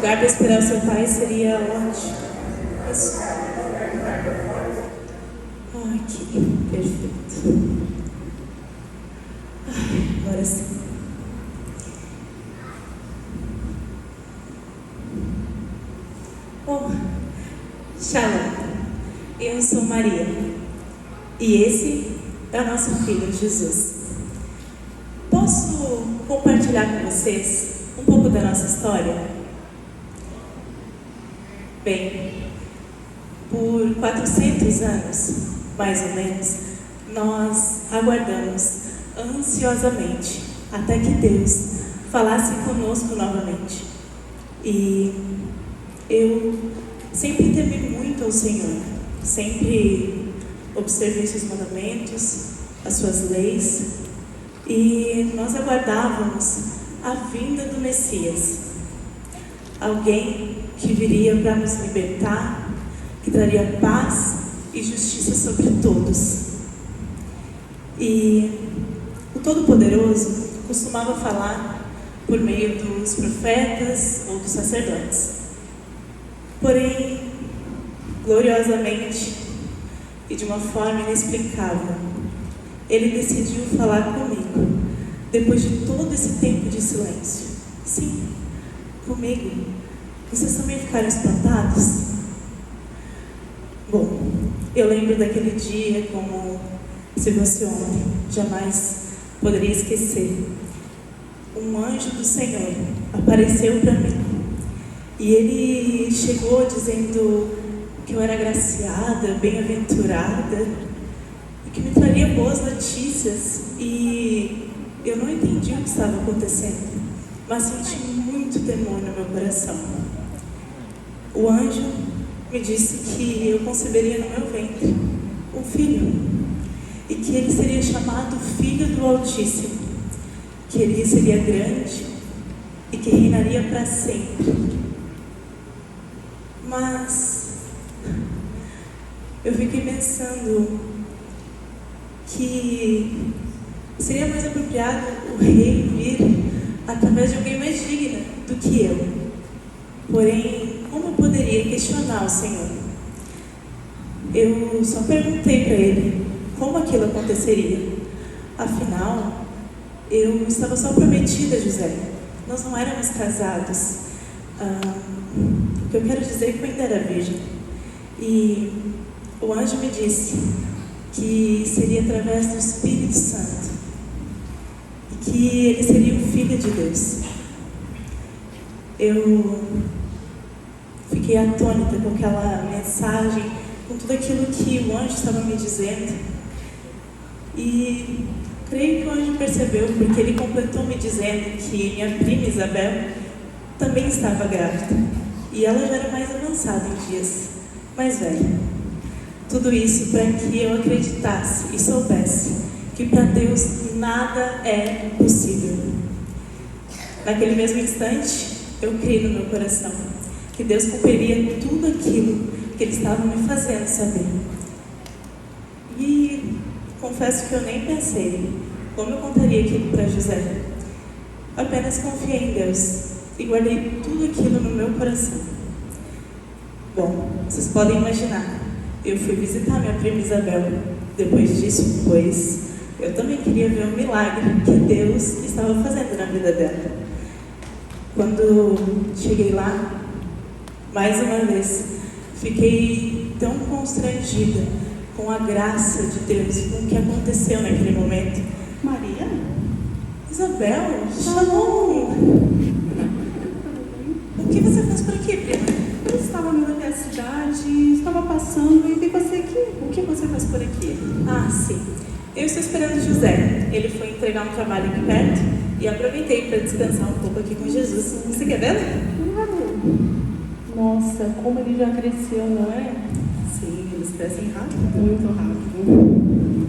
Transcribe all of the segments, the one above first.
lugar para esperar o seu pai seria onde? Isso. Aqui, perfeito. Agora sim. Bom, Shalom. Eu sou Maria. E esse é o nosso filho Jesus. Posso compartilhar com vocês um pouco da nossa história? Bem, por 400 anos, mais ou menos, nós aguardamos ansiosamente até que Deus falasse conosco novamente. E eu sempre temi muito ao Senhor, sempre observei seus mandamentos, as suas leis, e nós aguardávamos a vinda do Messias, alguém que viria para nos libertar, que traria paz e justiça sobre todos. E o Todo-Poderoso costumava falar por meio dos profetas ou dos sacerdotes. Porém, gloriosamente e de uma forma inexplicável, Ele decidiu falar comigo, depois de todo esse tempo de silêncio. Sim, comigo. Vocês também ficaram espantados? Bom, eu lembro daquele dia como se fosse ontem, jamais poderia esquecer. Um anjo do Senhor apareceu para mim e ele chegou dizendo que eu era agraciada, bem-aventurada e que me traria boas notícias. E eu não entendi o que estava acontecendo, mas senti muito temor no meu coração. O anjo me disse que eu conceberia no meu ventre um filho e que ele seria chamado Filho do Altíssimo, que ele seria grande e que reinaria para sempre. Mas eu fiquei pensando que seria mais apropriado o rei vir através de alguém mais digna do que eu. Porém, como eu poderia questionar o Senhor? Eu só perguntei para ele como aquilo aconteceria. Afinal, eu estava só prometida a José. Nós não éramos casados. O que eu quero dizer é que eu ainda era virgem. E o anjo me disse que seria através do Espírito Santo e que ele seria o Filho de Deus. Eu fiquei atônita com aquela mensagem, com tudo aquilo que o anjo estava me dizendo. E creio que o anjo percebeu, porque ele completou me dizendo que minha prima Isabel também estava grávida. E ela já era mais avançada em dias, mais velha. Tudo isso para que eu acreditasse e soubesse que para Deus nada é impossível. Naquele mesmo instante, eu criei no meu coração que Deus cumpriria tudo aquilo que Ele estava me fazendo saber. E confesso que eu nem pensei como eu contaria aquilo para José. Apenas confiei em Deus e guardei tudo aquilo no meu coração. Bom, vocês podem imaginar, eu fui visitar minha prima Isabel depois disso, pois eu também queria ver o milagre que Deus estava fazendo na vida dela. Quando cheguei lá, mais uma vez, fiquei tão constrangida com a graça de Deus e com o que aconteceu naquele momento. Maria? Isabel, Shalom! O que você faz por aqui, prima? Eu estava vindo até a cidade, estava passando e vi você aqui. O que você faz por aqui? Ah, sim. Eu estou esperando o José. Ele foi entregar um trabalho aqui perto e aproveitei para descansar um pouco aqui com Jesus. Você quer ver? Claro. Nossa, como ele já cresceu, não é? Sim, eles crescem rápido. Muito rápido.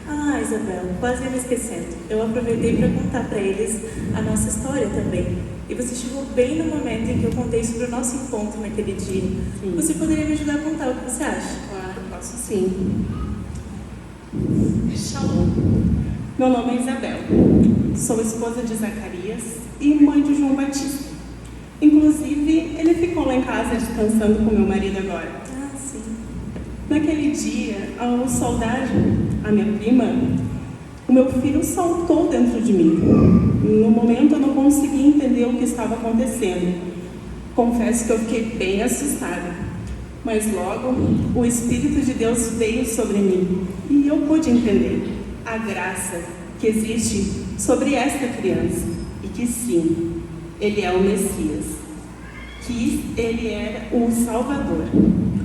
Ah, Isabel, quase ia me esquecendo. Eu aproveitei para contar para eles a nossa história também. E você chegou bem no momento em que eu contei sobre o nosso encontro naquele dia. Sim. Você poderia me ajudar a contar o que você acha? Claro, posso sim. Shalom. Meu nome é Isabel. Sou esposa de Zacarias e mãe de João Batista. Inclusive, ele ficou lá em casa descansando com meu marido agora. Ah, sim. Naquele dia, ao saudar a minha prima, o meu filho saltou dentro de mim. No momento, eu não consegui entender o que estava acontecendo. Confesso que eu fiquei bem assustada. Mas logo, o Espírito de Deus veio sobre mim e eu pude entender a graça que existe sobre esta criança e que sim, ele é o Messias, que ele é o Salvador,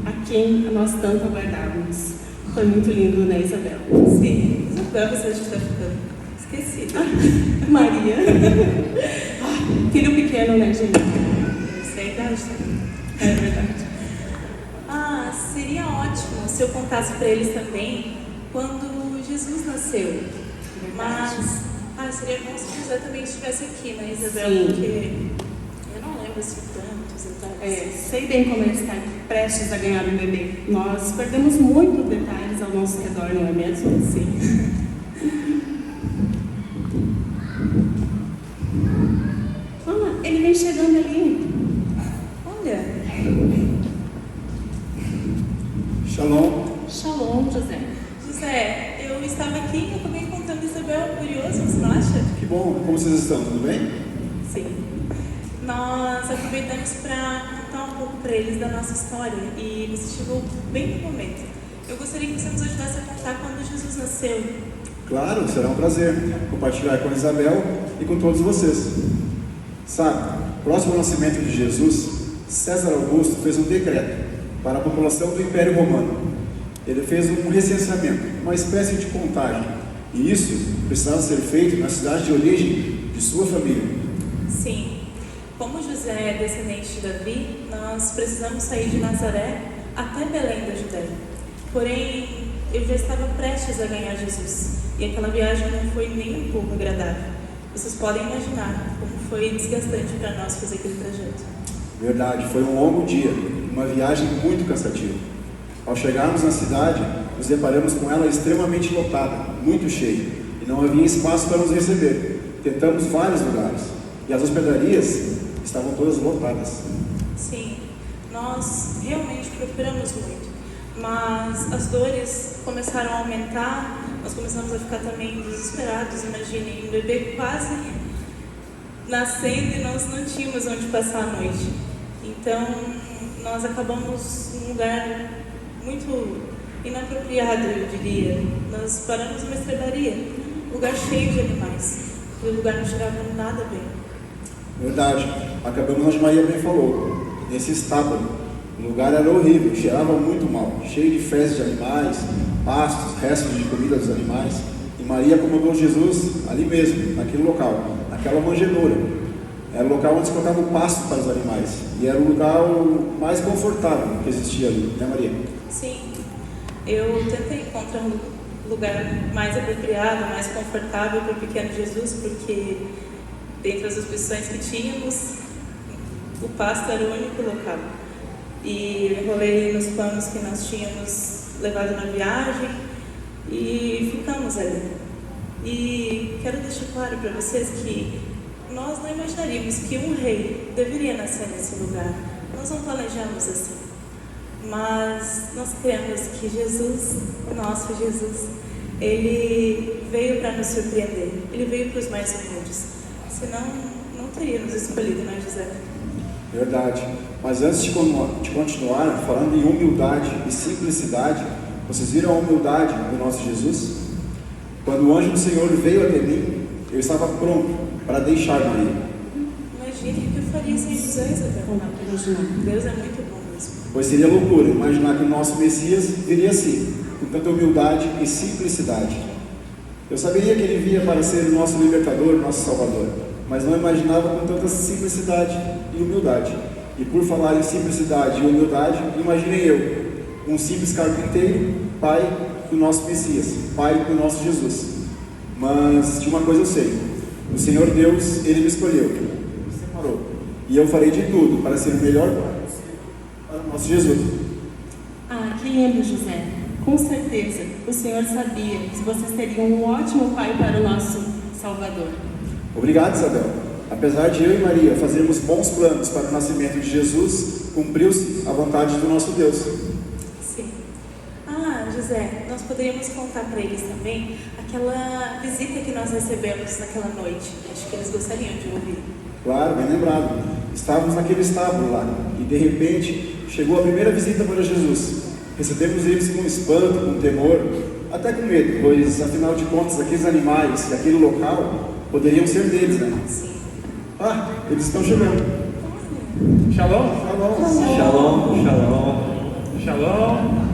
a quem nós tanto aguardávamos. Foi muito lindo, né, Isabel? Sim. Isabel, você já está ficando esquecida. Maria. Filho pequeno, né, gente? Isso é a idade também. É verdade. Ah, seria ótimo se eu contasse para eles também quando Jesus nasceu. Mas, seria bom se o José também estivesse aqui, né, Isabel? Sim. Porque eu não lembro assim tantos detalhes. Sei bem como ele está prestes a ganhar um bebê. Nós perdemos muitos detalhes ao nosso redor, não é mesmo? Sim. Ele vem chegando ali. Olha. Shalom. Shalom, José. José, eu estava aqui e acabei encontrando Isabel. Curioso, você não acha? Que bom. Como vocês estão? Tudo bem? Sim. Nós aproveitamos para contar um pouco para eles da nossa história e você chegou bem no momento. Eu gostaria que você nos ajudasse a contar quando Jesus nasceu. Claro, será um prazer compartilhar com a Isabel e com todos vocês. Sabe, próximo ao nascimento de Jesus, César Augusto fez um decreto para a população do Império Romano. Ele fez um recenseamento, uma espécie de contagem, e isso precisava ser feito na cidade de origem de sua família. Sim. Como José é descendente de Davi, nós precisamos sair de Nazaré até Belém da Judéia. Porém, eu já estava prestes a ganhar Jesus, e aquela viagem não foi nem um pouco agradável. Vocês podem imaginar como foi desgastante para nós fazer aquele trajeto. Verdade, foi um longo dia, uma viagem muito cansativa. Ao chegarmos na cidade, nos deparamos com ela extremamente lotada, muito cheia, e não havia espaço para nos receber. Tentamos vários lugares, e as hospedarias estavam todas lotadas. Sim, nós realmente procuramos muito, mas as dores começaram a aumentar, nós começamos a ficar também desesperados. Imaginem, um bebê quase nascendo e nós não tínhamos onde passar a noite. Então, nós acabamos num lugar muito inapropriado, eu diria. Nós paramos numa estrebaria, lugar cheio de animais, e o lugar não cheirava nada bem. Verdade, acabamos onde Maria bem falou, nesse estábulo. O lugar era horrível, cheirava muito mal, cheio de fezes de animais, pastos, restos de comida dos animais. E Maria acomodou Jesus ali mesmo, naquele local, naquela manjedoura. Era o local onde se colocava o pasto para os animais. E era o lugar mais confortável que existia ali, né, Maria? Sim, eu tentei encontrar um lugar mais apropriado, mais confortável para o pequeno Jesus, porque dentre as opções que tínhamos, o pasto era o único local. E enrolei nos planos que nós tínhamos levado na viagem e ficamos ali. E quero deixar claro para vocês que nós não imaginaríamos que um rei deveria nascer nesse lugar. Nós não planejamos assim. Mas nós cremos que Jesus, o nosso Jesus, ele veio para nos surpreender. Ele veio para os mais humildes. Senão, não teríamos escolhido, né, José? Verdade. Mas antes de continuar falando em humildade e simplicidade, vocês viram a humildade do nosso Jesus? Quando o anjo do Senhor veio até mim, eu estava pronto para deixar Maria. Imagine o que eu faria sem José, Isabel. Deus é muito bom mesmo. Pois seria loucura imaginar que o nosso Messias viria assim, com tanta humildade e simplicidade. Eu saberia que ele vinha para ser o nosso libertador, o nosso salvador, mas não imaginava com tanta simplicidade e humildade. E por falar em simplicidade e humildade, imaginei eu, um simples carpinteiro, pai do nosso Messias, pai do nosso Jesus. Mas de uma coisa eu sei, o Senhor Deus, Ele me escolheu, me separou, e eu farei de tudo para ser o melhor pai para o nosso Jesus. Ah, que lindo, José. Com certeza, o Senhor sabia que vocês teriam um ótimo pai para o nosso Salvador. Obrigado, Isabel. Apesar de eu e Maria fazermos bons planos para o nascimento de Jesus, cumpriu-se a vontade do nosso Deus. Sim. Ah, José, nós poderíamos contar para eles também aquela visita que nós recebemos naquela noite. Acho que eles gostariam de ouvir. Claro, bem lembrado. Estávamos naquele estábulo lá e de repente chegou a primeira visita para Jesus. Recebemos eles com espanto, com temor, até com medo, pois afinal de contas aqueles animais e aquele local poderiam ser deles, né? Sim. Ah, eles estão chegando. Shalom? Shalom, shalom. Shalom.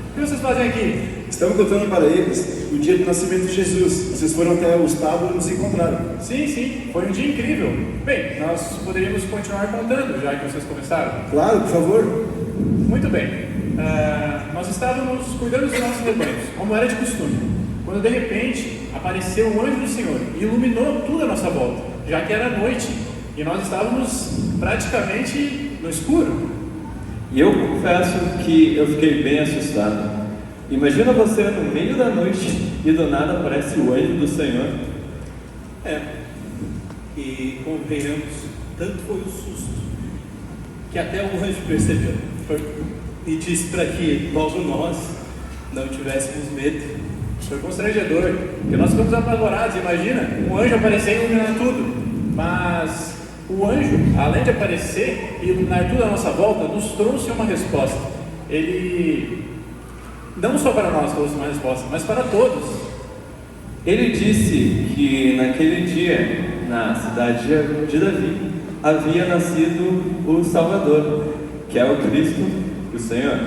O que vocês fazem aqui? Estamos contando para eles o dia do nascimento de Jesus. Vocês foram até o estábulo e nos encontraram. Sim, foi um dia incrível. Bem, nós poderíamos continuar contando, já que vocês começaram. Claro, por favor. Muito bem. Nós estávamos cuidando dos nossos rebanhos, como era de costume, quando de repente apareceu o anjo do Senhor e iluminou tudo à nossa volta, já que era noite e nós estávamos praticamente no escuro. E eu confesso que eu fiquei bem assustado. Imagina você no meio da noite e do nada aparece o anjo do Senhor. E convenhamos, tanto foi o susto que até o anjo percebeu e disse para que logo nós não tivéssemos medo. Foi constrangedor, porque nós ficamos apavorados. Imagina, um anjo aparecer e iluminar tudo. Mas o anjo, além de aparecer e iluminar tudo à nossa volta, nos trouxe uma resposta. Ele, não só para nós trouxe uma resposta, mas para todos. Ele disse que naquele dia, na cidade de Davi, havia nascido o Salvador, que é o Cristo, o Senhor.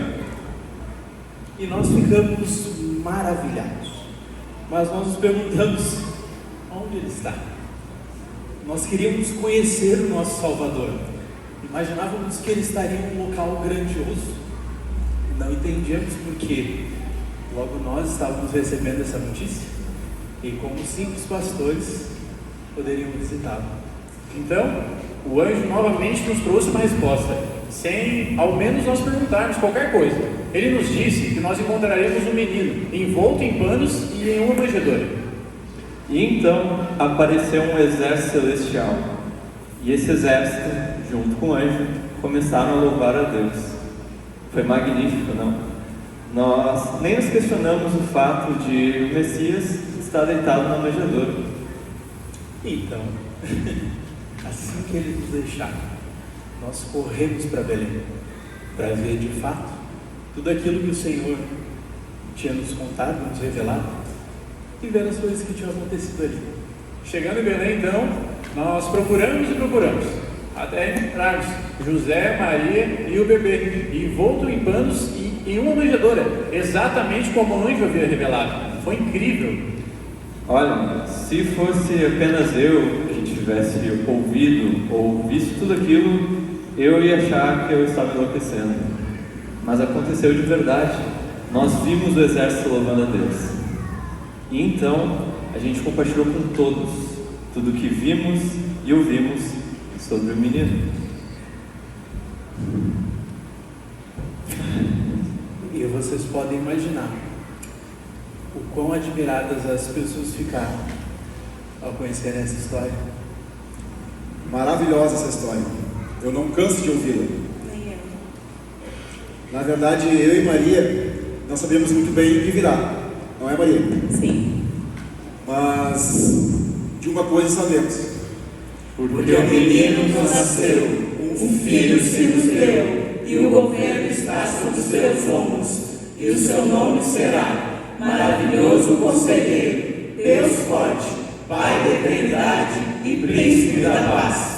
E nós ficamos maravilhados, mas nós nos perguntamos onde ele está. Nós queríamos conhecer o nosso Salvador, imaginávamos que ele estaria em um local grandioso, não entendíamos por quê. Logo nós estávamos recebendo essa notícia e, como simples pastores, poderíamos visitá-lo. Então, o anjo novamente nos trouxe uma resposta, sem ao menos nós perguntarmos qualquer coisa. Ele nos disse que nós encontraremos um menino envolto em panos e em uma manjedoura. E então apareceu um exército celestial. E esse exército, junto com o anjo, começaram a louvar a Deus. Foi magnífico, não? Nós nem nos questionamos o fato de o Messias estar deitado na manjedoura. Então, assim que ele nos deixar, nós corremos para Belém, para ver de fato tudo aquilo que o Senhor tinha nos contado, nos revelado, e ver as coisas que tinham acontecido ali. Chegando em Belém, então, nós procuramos e procuramos, até encontrarmos José, Maria e o bebê, envolto em panos e em uma manjedoura, exatamente como o anjo havia revelado. Foi incrível. Olha, se fosse apenas eu que tivesse ouvido ou visto tudo aquilo, eu ia achar que eu estava enlouquecendo. Mas aconteceu de verdade. Nós vimos o exército louvando a Deus. E então, a gente compartilhou com todos tudo o que vimos e ouvimos sobre o menino. E vocês podem imaginar o quão admiradas as pessoas ficaram ao conhecer essa história. Maravilhosa essa história. Eu não canso de ouvi-la. Nem eu. Na verdade, eu e Maria não sabemos muito bem o que virá. Não é, Maria? Sim. Mas de uma coisa sabemos. Porque o menino nos nasceu, um filho se nos deu, e o governo está sobre os seus ombros, e o seu nome será Maravilhoso Conselheiro, Deus Forte, Pai da Eternidade e Príncipe da Paz.